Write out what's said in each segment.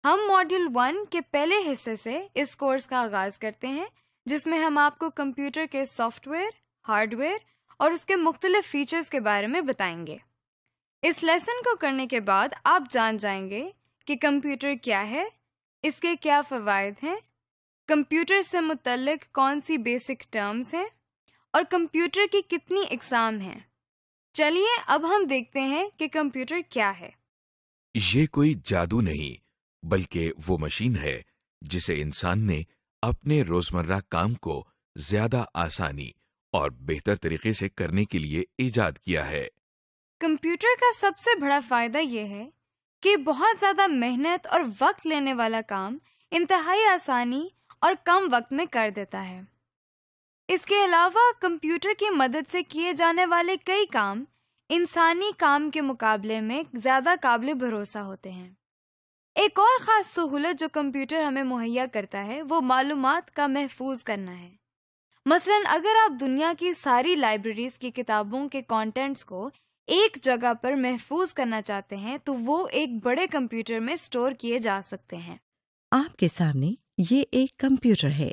ہم ماڈیول 1 کے پہلے حصے سے اس کورس کا آغاز کرتے ہیں، جس میں ہم آپ کو کمپیوٹر کے سافٹ ویئر، ہارڈ ویئر اور اس کے مختلف فیچرز کے بارے میں بتائیں گے۔ اس لیسن کو کرنے کے بعد آپ جان جائیں گے کہ کمپیوٹر کیا ہے، اس کے کیا فوائد ہیں، کمپیوٹر سے متعلق کون سی بیسک ٹرمز ہیں اور کمپیوٹر کی کتنی اقسام ہیں۔ چلیے اب ہم دیکھتے ہیں کہ کمپیوٹر کیا ہے۔ یہ کوئی جادو نہیں، بلکہ وہ مشین ہے جسے انسان نے اپنے روزمرہ کام کو زیادہ آسانی اور بہتر طریقے سے کرنے کے لیے ایجاد کیا ہے۔ کمپیوٹر کا سب سے بڑا فائدہ یہ ہے کہ بہت زیادہ محنت اور وقت لینے والا کام انتہائی آسانی اور کم وقت میں کر دیتا ہے۔ اس کے علاوہ کمپیوٹر کی مدد سے کیے جانے والے کئی کام انسانی کام کے مقابلے میں زیادہ قابل بھروسہ ہوتے ہیں۔ ایک اور خاص سہولت جو کمپیوٹر ہمیں مہیا کرتا ہے وہ معلومات کا محفوظ کرنا ہے۔ مثلا اگر آپ دنیا کی ساری لائبریریز کی کتابوں کے کانٹینٹس کو ایک جگہ پر محفوظ کرنا چاہتے ہیں تو وہ ایک بڑے کمپیوٹر میں سٹور کیے جا سکتے ہیں۔ آپ کے سامنے یہ ایک کمپیوٹر ہے۔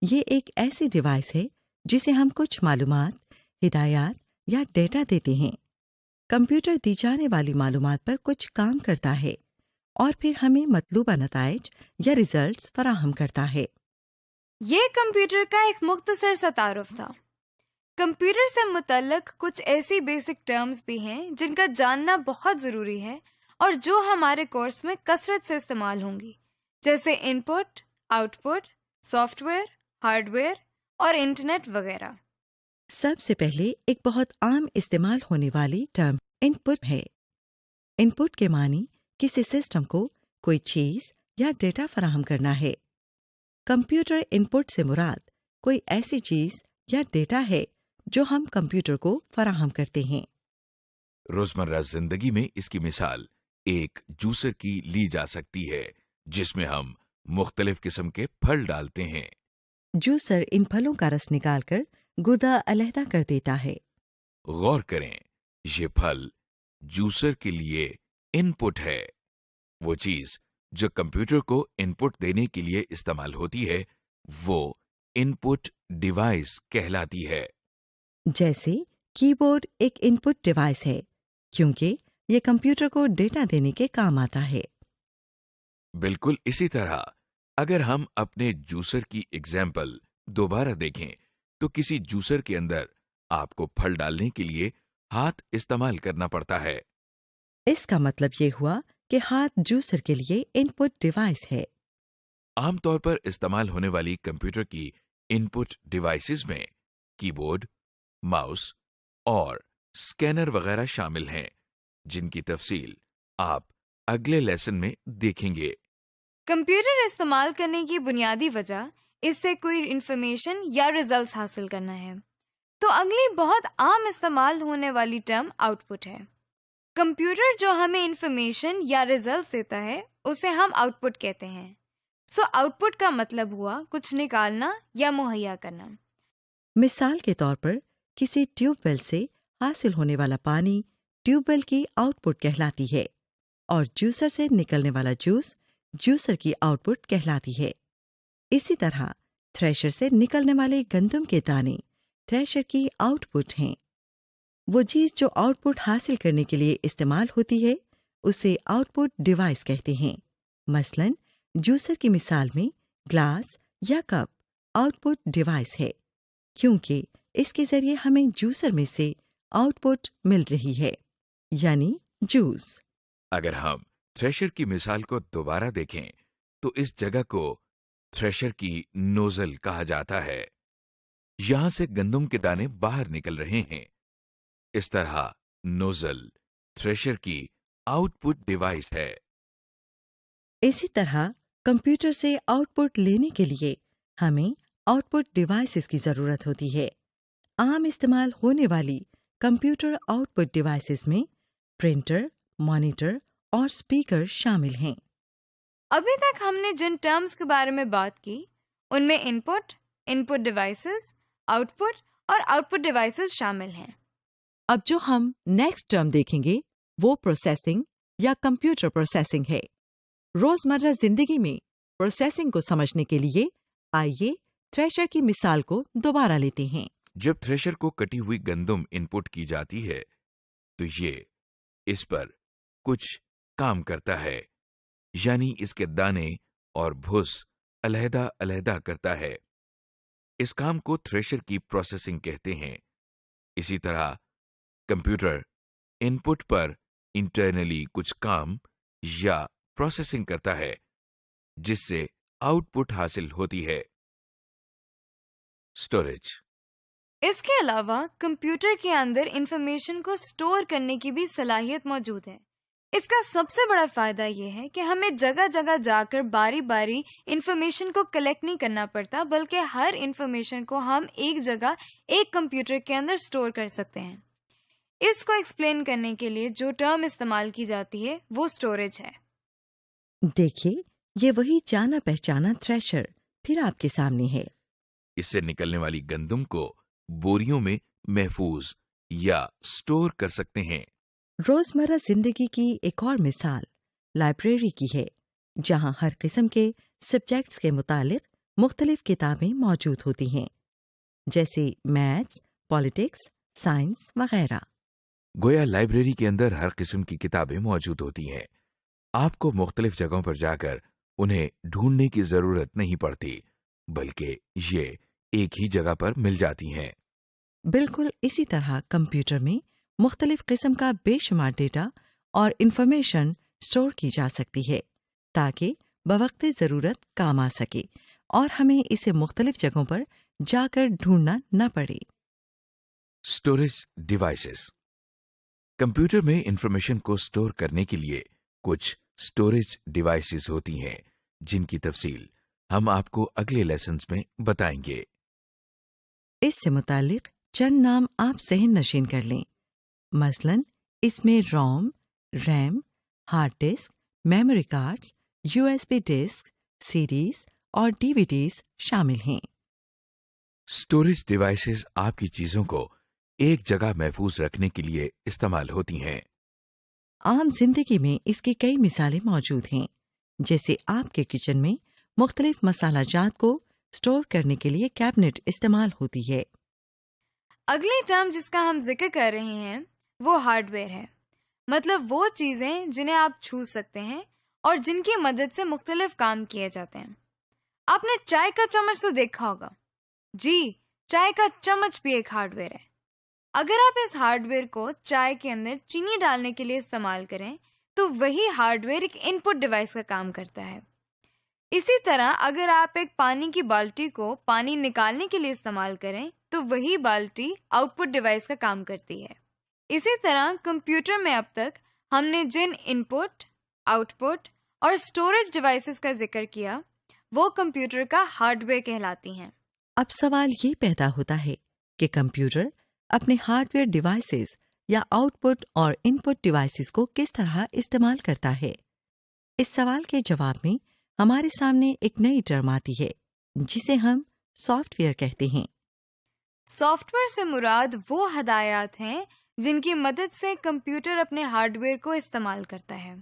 یہ ایک ایسی ڈیوائس ہے جسے ہم کچھ معلومات، ہدایات یا ڈیٹا دیتے ہیں۔ کمپیوٹر دی جانے والی معلومات پر کچھ کام کرتا ہے اور پھر ہمیں مطلوبہ نتائج یا ریزلٹس فراہم کرتا ہے۔ یہ کمپیوٹر کا ایک مختصر سا تعارف تھا۔ کمپیوٹر سے متعلق کچھ ایسی بیسک ٹرمز بھی ہیں جن کا جاننا بہت ضروری ہے اور جو ہمارے کورس میں کثرت سے استعمال ہوں گی، جیسے input, output, software, hardware اور انٹرنیٹ وغیرہ۔ سب سے پہلے ایک بہت عام استعمال ہونے والی ٹرم ان پٹ ہے۔ ان پٹ کے معنی کسی سسٹم کو کوئی چیز یا ڈیٹا فراہم کرنا ہے۔ کمپیوٹر ان پٹ سے مراد کوئی ایسی چیز یا ڈیٹا ہے جو ہم کمپیوٹر کو فراہم کرتے ہیں۔ روزمرہ زندگی میں اس کی مثال ایک جوسر کی لی جا سکتی ہے جس میں ہم مختلف قسم کے پھل ڈالتے ہیں۔ جوسر ان پھلوں کا رس نکال کر گودا علیحدہ کر دیتا ہے۔ غور کریں، یہ پھل جوسر کے لیے ان پٹ ہے۔ وہ چیز جو کمپیوٹر کو ان پٹ دینے کے لیے استعمال ہوتی ہے وہ ان پٹ ڈیوائس کہلاتی ہے۔ جیسے کی بورڈ ایک ان پٹ ڈیوائس ہے کیونکہ یہ کمپیوٹر کو ڈیٹا دینے کے کام آتا ہے۔ بالکل اسی طرح اگر ہم اپنے جوسر کی اگزامپل دوبارہ دیکھیں تو کسی جوسر کے اندر آپ کو پھل ڈالنے کے لیے ہاتھ استعمال کرنا پڑتا ہے۔ اس کا مطلب یہ ہوا کہ ہاتھ جوسر کے لیے ان پٹ ڈیوائس ہے۔ عام طور پر استعمال ہونے والی کمپیوٹر کی ان پٹ ڈیوائسز میں کی بورڈ، ماؤس اور اسکینر وغیرہ شامل ہیں، جن کی تفصیل آپ اگلے لیسن میں دیکھیں گے۔ کمپیوٹر استعمال کرنے کی بنیادی وجہ اس سے کوئی انفارمیشن یا ریزلٹس حاصل کرنا ہے۔ تو اگلی بہت عام استعمال ہونے والی ٹرم آؤٹ پٹ ہے۔ کمپیوٹر جو ہمیں انفارمیشن یا ریزلٹس دیتا ہے اسے ہم آؤٹ پٹ کہتے ہیں۔ سو آؤٹ پٹ کا مطلب ہوا کچھ نکالنا یا مہیا کرنا۔ مثال کے طور پر کسی ٹیوب ویل سے حاصل ہونے والا پانی ٹیوب ویل کی آؤٹ پٹ کہلاتی ہے اور جوسر سے نکلنے والا جوس جوسر کی آؤٹ پٹ کہلاتی ہے۔ اسی طرح تھریشر سے نکلنے والے گندم کے دانے تھریشر کی آؤٹ پٹ ہیں۔ وہ چیز جو آؤٹ پٹ حاصل کرنے کے لیے استعمال ہوتی ہے اسے آؤٹ پٹ ڈیوائس کہتے ہیں۔ مثلاً جوسر کی مثال میں گلاس یا کپ آؤٹ پٹ ڈیوائس ہے کیونکہ اس کے ذریعے ہمیں جوسر میں سے آؤٹ پٹ مل رہی ہے، یعنی جوس۔ اگر ہم تھریشر کی مثال کو دوبارہ دیکھیں تو اس جگہ کو تھریشر کی نوزل کہا جاتا ہے۔ یہاں سے گندم کے دانے باہر نکل رہے ہیں۔ اس طرح نوزل تھریشر کی آؤٹ پٹ ڈیوائس ہے۔ اسی طرح کمپیوٹر سے آؤٹ پٹ لینے کے لیے ہمیں آؤٹ پٹ ڈیوائسز کی ضرورت ہوتی ہے۔ عام استعمال ہونے والی کمپیوٹر آؤٹ پٹ ڈیوائسز میں پرنٹر، مانیٹر اور اسپیکر شامل ہیں۔ ابھی تک ہم نے جن ٹرمز کے بارے میں بات کی ان میں ان پٹ ڈیوائسز، آؤٹ پٹ اور آؤٹ پٹ ڈیوائسز شامل ہیں۔ اب جو ہم نیکسٹ ٹرم دیکھیں گے وہ پروسیسنگ یا کمپیوٹر پروسیسنگ ہے۔ روزمرہ زندگی میں پروسیسنگ کو سمجھنے کے لیے آئیے تھریشر کی مثال کو دوبارہ لیتے ہیں۔ جب تھریشر کو کٹی ہوئی گندم ان پٹ کی جاتی ہے تو یہ اس پر کچھ کام کرتا ہے، یعنی اس کے دانے اور بھس علیحدہ علیحدہ کرتا ہے۔ اس کام کو تھریشر کی پروسیسنگ کہتے ہیں۔ اسی طرح کمپیوٹر ان پٹ پر انٹرنلی کچھ کام یا پروسیسنگ کرتا ہے جس سے آؤٹ پٹ حاصل ہوتی ہے۔ اسٹوریج۔ اس کے علاوہ کمپیوٹر کے اندر انفارمیشن کو سٹور کرنے کی بھی صلاحیت موجود ہے۔ اس کا سب سے بڑا فائدہ یہ ہے کہ ہمیں جگہ جگہ جا کر باری باری انفارمیشن کو کلیکٹ نہیں کرنا پڑتا، بلکہ ہر انفارمیشن کو ہم ایک جگہ ایک کمپیوٹر کے اندر سٹور کر سکتے ہیں۔ اس کو ایکسپلین کرنے کے لیے جو ٹرم استعمال کی جاتی ہے وہ سٹوریج ہے۔ دیکھیے، یہ وہی جانا پہچانا تھریشر پھر آپ کے سامنے ہے۔ اس سے نکلنے والی گندم کو بوریوں میں محفوظ یا سٹور کر سکتے ہیں۔ روزمرہ زندگی کی ایک اور مثال لائبریری کی ہے، جہاں ہر قسم کے سبجیکٹس کے متعلق مختلف کتابیں موجود ہوتی ہیں، جیسے میتھس، پالیٹکس، سائنس وغیرہ۔ گویا لائبریری کے اندر ہر قسم کی کتابیں موجود ہوتی ہیں۔ آپ کو مختلف جگہوں پر جا کر انہیں ڈھونڈنے کی ضرورت نہیں پڑتی، بلکہ یہ ایک ہی جگہ پر مل جاتی ہیں۔ بالکل اسی طرح کمپیوٹر میں مختلف قسم کا بے شمار ڈیٹا اور انفارمیشن سٹور کی جا سکتی ہے تاکہ بوقت ضرورت کام آ سکے اور ہمیں اسے مختلف جگہوں پر جا کر ڈھونڈنا نہ پڑے۔ Storage devices. کمپیوٹر میں انفارمیشن کو سٹور کرنے کے لیے کچھ اسٹوریج ڈیوائسز ہوتی ہیں جن کی تفصیل ہم آپ کو اگلے لیسنز میں بتائیں گے۔ اس سے متعلق چند نام آپ ذہن نشین کر لیں، مثلاً اس میں ROM, RAM, hard disk, memory cards, U S B disk, CDs اور ڈی وی ڈیز شامل ہیں۔ اسٹوریج ڈیوائسز آپ کی چیزوں کو ایک جگہ محفوظ رکھنے کے لیے استعمال ہوتی ہیں۔ عام زندگی میں اس کی کئی مثالیں موجود ہیں، جیسے آپ کے کچن میں مختلف مسالہ جات کو سٹور کرنے کے لیے کیبنٹ استعمال ہوتی ہے۔ اگلی ٹرم جس کا ہم ذکر کر رہے ہیں وہ ہارڈ ویئر ہے، مطلب وہ چیزیں جنہیں آپ چھو سکتے ہیں اور جن کی مدد سے مختلف کام کیے جاتے ہیں۔ آپ نے چائے کا چمچ تو دیکھا ہوگا، جی چائے کا چمچ بھی ایک ہارڈ ویئر ہے۔ اگر آپ اس ہارڈ ویئر کو چائے کے اندر چینی ڈالنے کے لیے استعمال کریں تو وہی ہارڈ ویئر ایک ان پٹ ڈیوائس کا کام کرتا ہے۔ اسی طرح اگر آپ ایک پانی کی بالٹی کو پانی نکالنے کے لیے استعمال کریں تو وہی بالٹی آؤٹ پٹ ڈیوائس کا کام کرتی ہے۔ اسی طرح کمپیوٹر میں اب تک ہم نے جن ان پٹ، آؤٹ پٹ اور اسٹوریج ڈیوائسز کا ذکر کیا وہ کمپیوٹر کا ہارڈ ویئر کہلاتی ہیں۔ اب سوال یہ پیدا ہوتا ہے کہ کمپیوٹر اپنے ہارڈ ویئر ڈیوائسز یا آؤٹ پٹ اور ان پٹ ڈیوائسز کو کس طرح استعمال کرتا ہے؟ اس سوال کے جواب میں ہمارے سامنے ایک نئی ٹرم آتی ہے جسے ہم سافٹ ویئر کہتے ہیں۔ سافٹ ویئر سے مراد وہ ہدایات ہیں جن کی مدد سے کمپیوٹر اپنے ہارڈ ویئر کو استعمال کرتا ہے۔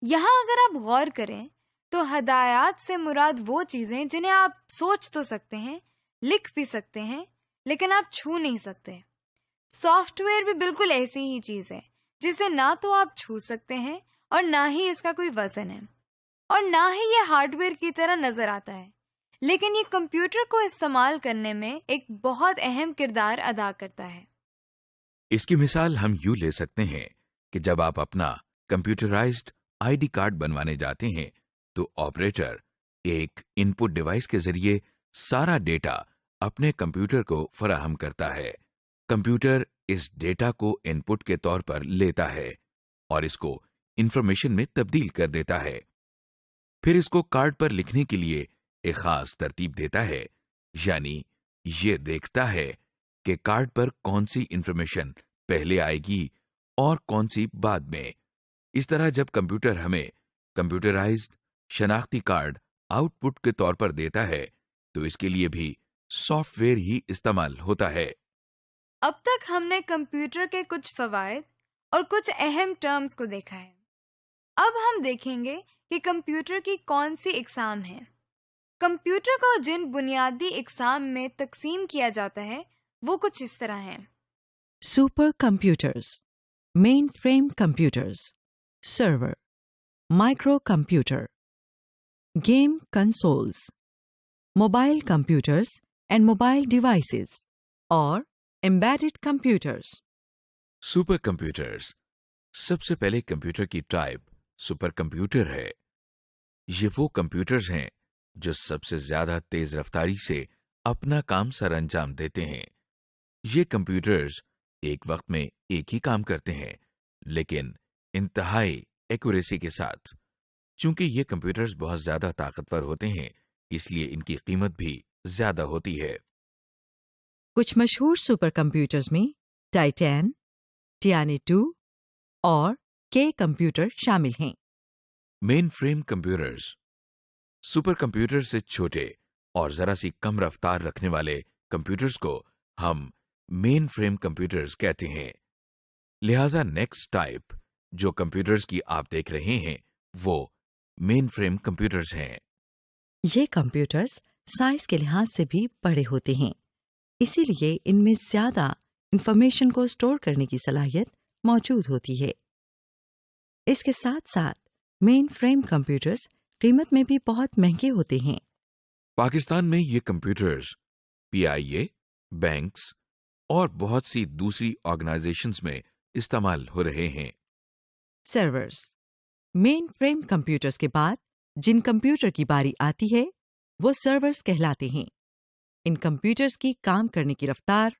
یہاں اگر آپ غور کریں تو ہدایات سے مراد وہ چیزیں جنہیں آپ سوچ تو سکتے ہیں، لکھ بھی سکتے ہیں، لیکن آپ چھو نہیں سکتے۔ سافٹ ویئر بھی بالکل ایسی ہی چیز ہے جسے نہ تو آپ چھو سکتے ہیں اور نہ ہی اس کا کوئی وزن ہے، اور نہ ہی یہ ہارڈ ویئر کی طرح نظر آتا ہے، لیکن یہ کمپیوٹر کو استعمال کرنے میں ایک بہت اہم کردار ادا کرتا ہے۔ اس کی مثال ہم یوں لے سکتے ہیں کہ جب آپ اپنا کمپیوٹرائزڈ آئی ڈی کارڈ بنوانے جاتے ہیں تو آپریٹر ایک ان پٹ ڈیوائس کے ذریعے سارا ڈیٹا اپنے کمپیوٹر کو فراہم کرتا ہے۔ کمپیوٹر اس ڈیٹا کو ان پٹ کے طور پر لیتا ہے اور اس کو انفارمیشن میں تبدیل کر دیتا ہے، پھر اس کو کارڈ پر لکھنے کے لیے ایک خاص ترتیب دیتا ہے، یعنی یہ دیکھتا ہے کہ کارڈ پر کون سی انفارمیشن پہلے آئے گی اور کون سی بعد میں۔ اس طرح جب کمپیوٹر ہمیں کمپیوٹرائزڈ شناختی کارڈ آؤٹ پٹ کے طور پر دیتا ہے تو اس کے لیے بھی سافٹ ویئر ہی استعمال ہوتا ہے۔ اب تک ہم نے کمپیوٹر کے کچھ فوائد اور کچھ اہم ٹرمز کو دیکھا ہے۔ اب ہم دیکھیں گے کہ کمپیوٹر کی کون سی اقسام ہیں۔ کمپیوٹر کو جن بنیادی اقسام میں تقسیم کیا جاتا ہے وہ کچھ اس طرح ہیں۔ Super computers, mainframe computers, server, micro computer, game consoles, mobile computers and mobile devices, اور embedded کمپیوٹرز۔ سپر کمپیوٹرز، سب سے پہلے کمپیوٹر کی ٹائپ سپر کمپیوٹر ہے۔ یہ وہ کمپیوٹرز ہیں جو سب سے زیادہ تیز رفتاری سے اپنا کام سر انجام دیتے ہیں۔ یہ کمپیوٹرز ایک وقت میں ایک ہی کام کرتے ہیں، لیکن انتہائی ایکوریسی کے ساتھ۔ چونکہ یہ کمپیوٹرز بہت زیادہ طاقتور ہوتے ہیں، اس لیے ان کی قیمت بھی زیادہ ہوتی ہے۔ کچھ مشہور سپر کمپیوٹرز میں ٹائٹین، ٹیانی 2 اور کے کمپیوٹر شامل ہیں۔ مین فریم کمپیوٹرز، سپر کمپیوٹر سے چھوٹے اور ذرا سی کم رفتار رکھنے والے کمپیوٹرز کو ہم مین فریم کمپیوٹرز کہتے ہیں۔ لہذا نیکسٹ ٹائپ جو کمپیوٹرز کی آپ دیکھ رہے ہیں وہ مین فریم کمپیوٹرز ہیں۔ یہ کمپیوٹرز سائز کے لحاظ سے بھی بڑے ہوتے ہیں، اسی لیے ان میں زیادہ انفارمیشن کو اسٹور کرنے کی صلاحیت موجود ہوتی ہے۔ اس کے ساتھ ساتھ مین فریم کمپیوٹرز قیمت میں بھی بہت مہنگے ہوتے ہیں۔ پاکستان میں یہ کمپیوٹرز PIA، بینکس اور بہت سی دوسری آرگنائزیشنز میں استعمال ہو رہے ہیں۔ سرورز، مین فریم کمپیوٹرز کے بعد جن کمپیوٹر کی باری آتی ہے وہ سرورز کہلاتے ہیں۔ ان کمپیوٹرز کی کام کرنے کی رفتار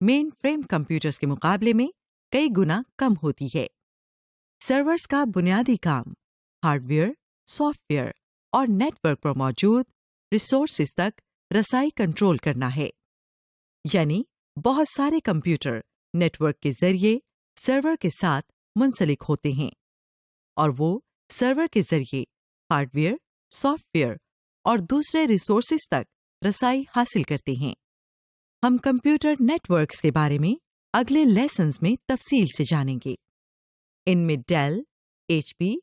مین فریم کمپیوٹرز کے مقابلے میں کئی گنا کم ہوتی ہے۔ سرورز کا بنیادی کام ہارڈ ویئر، سافٹ ویئر اور نیٹ ورک پر موجود ریسورسز تک رسائی کنٹرول کرنا ہے، یعنی بہت سارے کمپیوٹر نیٹ ورک کے ذریعے سرور کے ساتھ منسلک ہوتے ہیں اور وہ سرور کے ذریعے ہارڈ ویئر، سافٹ ویئر اور دوسرے ریسورسز تک رسائی حاصل کرتے ہیں۔ ہم کمپیوٹر نیٹ ورکس کے بارے میں اگلے لیسنز میں تفصیل سے جانیں گے۔ ان میں ڈیل، HP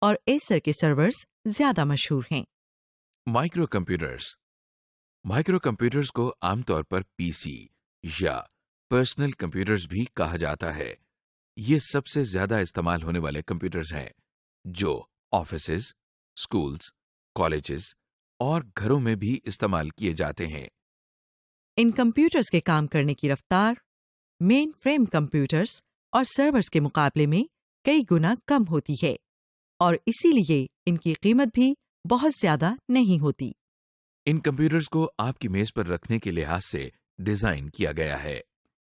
اور ایسر کے سرورز زیادہ مشہور ہیں۔ مائکرو کمپیوٹرز، مائکرو کمپیوٹرز کو عام طور پر PC یا پرسنل کمپیوٹرز بھی کہا جاتا ہے۔ یہ سب سے زیادہ استعمال ہونے والے کمپیوٹرز ہیں جو آفیسز، اسکولز، کالجز اور گھروں میں بھی استعمال کیے جاتے ہیں۔ ان کمپیوٹرز کے کام کرنے کی رفتار مین فریم کمپیوٹرز اور سرورز کے مقابلے میں کئی گنا کم ہوتی ہے اور اسی لیے ان کی قیمت بھی بہت زیادہ نہیں ہوتی۔ ان کمپیوٹرز کو آپ کی میز پر رکھنے کے لحاظ سے ڈیزائن کیا گیا ہے۔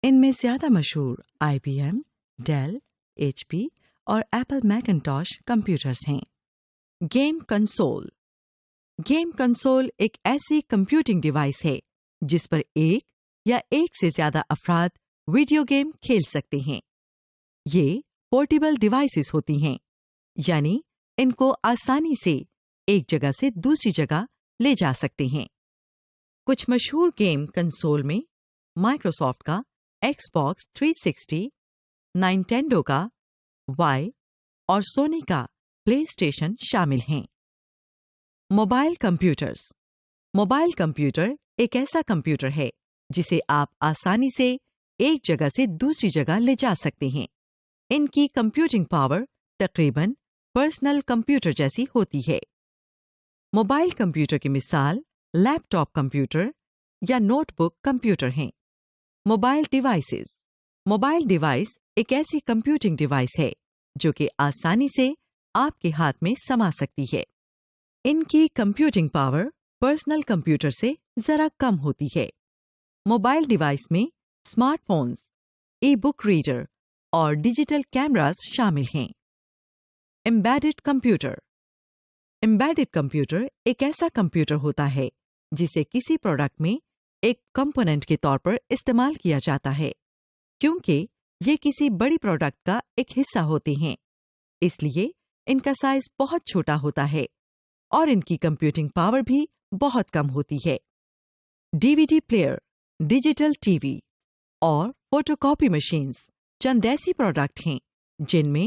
ان میں زیادہ مشہور IBM، ڈیل، HP اور ایپل میکنٹاش کمپیوٹرز ہیں۔ گیم کنسول، گیم کنسول ایک ایسی کمپیوٹنگ ڈیوائس ہے جس پر ایک یا ایک سے زیادہ افراد ویڈیو گیم کھیل سکتے ہیں۔ یہ پورٹیبل ڈیوائسز ہوتی ہیں، یعنی ان کو آسانی سے ایک جگہ سے دوسری جگہ لے جا سکتے ہیں۔ کچھ مشہور گیم کنسول میں مائکروسافٹ کا ایکس باکس 360، نائنٹینڈو کا وائی اور سونی کا پلے اسٹیشن شامل ہیں۔ موبائل کمپیوٹرز، موبائل کمپیوٹر ایک ایسا کمپیوٹر ہے جسے آپ آسانی سے ایک جگہ سے دوسری جگہ لے جا سکتے ہیں۔ ان کی کمپیوٹنگ پاور تقریباً پرسنل کمپیوٹر جیسی ہوتی ہے۔ موبائل کمپیوٹر کی مثال لیپ ٹاپ کمپیوٹر یا نوٹ بک کمپیوٹر ہیں۔ موبائل ڈیوائسز، موبائل ڈیوائس ایک ایسی کمپیوٹنگ ڈیوائس ہے جو کہ آسانی سے آپ کے ہاتھ میں سما سکتی ہے۔ ان کی کمپیوٹنگ پاور پرسنل کمپیوٹر سے ذرا کم ہوتی ہے۔ موبائل ڈیوائس میں اسمارٹ فونز، ای بک ریڈر اور ڈیجیٹل کیمراز شامل ہیں۔ ایمبیڈڈ کمپیوٹر، ایمبیڈڈ کمپیوٹر ایک ایسا کمپیوٹر ہوتا ہے جسے کسی پروڈکٹ میں ایک کمپوننٹ کے طور پر استعمال کیا جاتا ہے، کیونکہ یہ کسی بڑی پروڈکٹ کا ایک حصہ ہوتے ہیں، اس لیے ان کا سائز بہت چھوٹا ہوتا ہے اور ان کی کمپیوٹنگ پاور بھی بہت کم ہوتی ہے۔ DVD پلیئر، ڈیجیٹل TV اور فوٹو کاپی مشینز چند ایسی پروڈکٹ ہیں جن میں